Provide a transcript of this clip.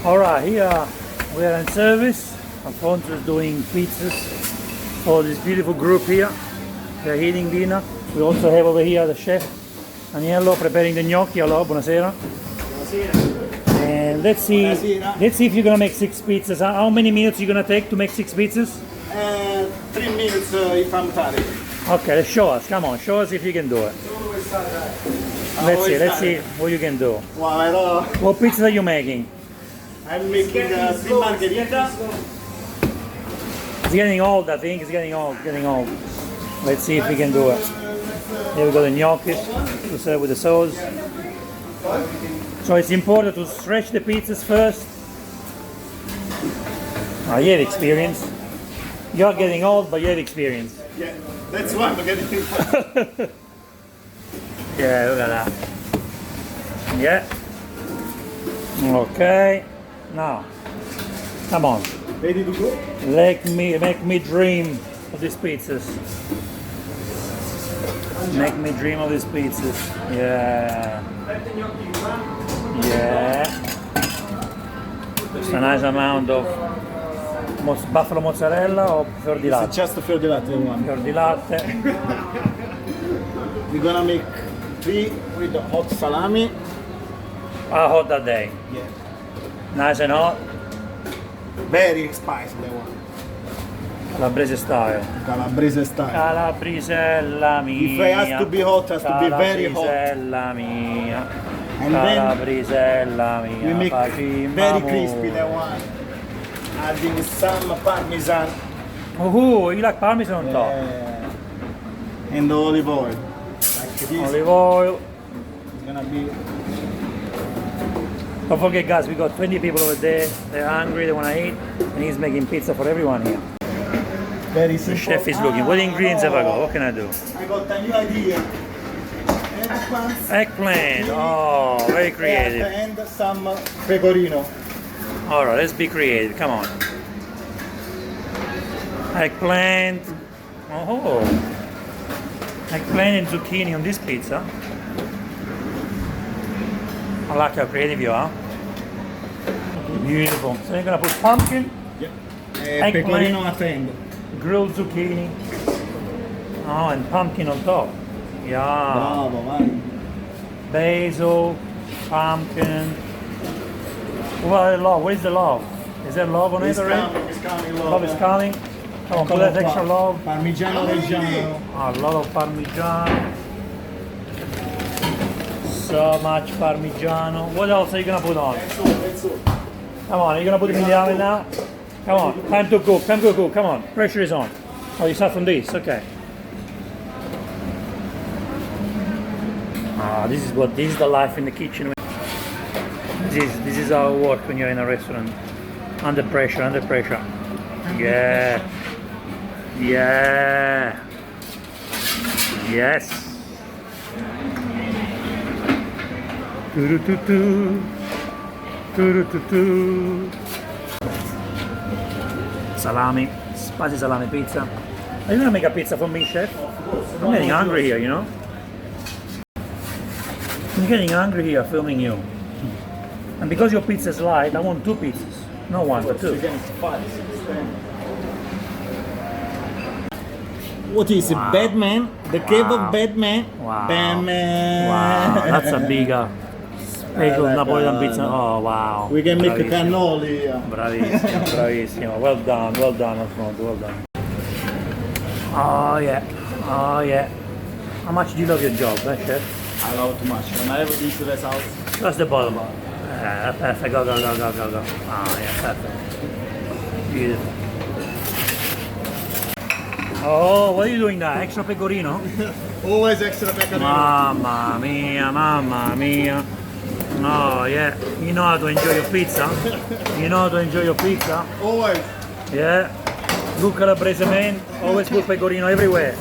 Alright, here we are in service. Alfonso is doing pizzas for this beautiful group here. They're eating dinner. We also have over here the chef, Agnello, preparing the gnocchi. Hello, buonasera. And let's see if you're gonna make 6 pizzas. How many minutes are you gonna take to make 6 pizzas? 3 minutes if I'm tired. Okay, let's show us. Come on, show us if you can do it. Let's see what you can do. Wow, What pizza are you making? I'm making 3 margherita. It's getting old, I think. It's getting old. Let's see if we can do it. Here we got the gnocchi to serve with the sauce. So it's important to stretch the pizzas first. Oh, you have experience. You're getting old, but you have experience. Yeah, that's why I'm getting Yeah, look at that. Yeah. Okay. Now, come on. Ready to go? Make me dream of these pizzas. Make me dream of these pizzas. Yeah. Yeah. Just a nice amount of buffalo mozzarella or fior di latte? It's just a fior di latte one. Fior di latte. We're gonna make 3 with the hot salami. How hot that day? Yeah. Nice and hot. Very spicy that one. Calabrese style. Calabrese style. Calabrisella mia. If it has to be hot, it has to be very hot. Calabrisella mia. And then Calabrisella mia. we make Facimamo. very crispy that one. Adding some parmesan. Oh, you like parmesan on top? Yeah. And the olive oil. Like this. Olive oil. It's gonna be. Don't forget, guys, we got 20 people over there. They're hungry, they want to eat, and he's making pizza for everyone here. Very The simple. chef is looking. What ingredients have I got? What can I do? I got a new idea. Eggplant. Oh, very creative. And some pecorino. All right, let's be creative. Come on. Eggplant. Oh, eggplant and zucchini on this pizza. I like how creative you are. Beautiful. So you're gonna put pumpkin, Yeah. Pecorino at the end. grilled zucchini, oh, and pumpkin on top. Yeah. Bravo, vai. Basil, pumpkin. What is the love? Is there love on it already? It's coming, Love is coming. Come on, put that extra love. Parmigiano Reggiano. A lot of parmigiano. So much parmigiano. What else are you gonna put on? That's all. Come on, are you gonna put it in the oven now? Come on, time to cook, come on. Pressure is on. Oh, you start from this, okay. Ah, this is the life in the kitchen. This is how it works when you're in a restaurant. Under pressure. Yeah. Yeah. Yes. Salami, spicy salami pizza. Are you gonna make a pizza for me, chef? I'm getting hungry here, you know? I'm getting hungry here filming you. And because your pizza is light, I want 2 pizzas. Not 1, but 2. What is it? Batman? The cave of Batman? Wow. Batman. Wow, that's a bigger special Neapolitan pizza. Oh, wow. We can make a Bravissimo. cannoli here. Bravissimo. Well done, Alfonso, well done. Oh yeah. How much do you love your job, chef? I love it too much. When I have this result. That's the bottom. Perfect, go. Oh yeah, perfect. Beautiful. Oh, what are you doing there? Extra pecorino? Always extra pecorino. Mamma mia. Oh yeah, you know how to enjoy your pizza? Always. Yeah. Good Calabrese man, always put pecorino everywhere.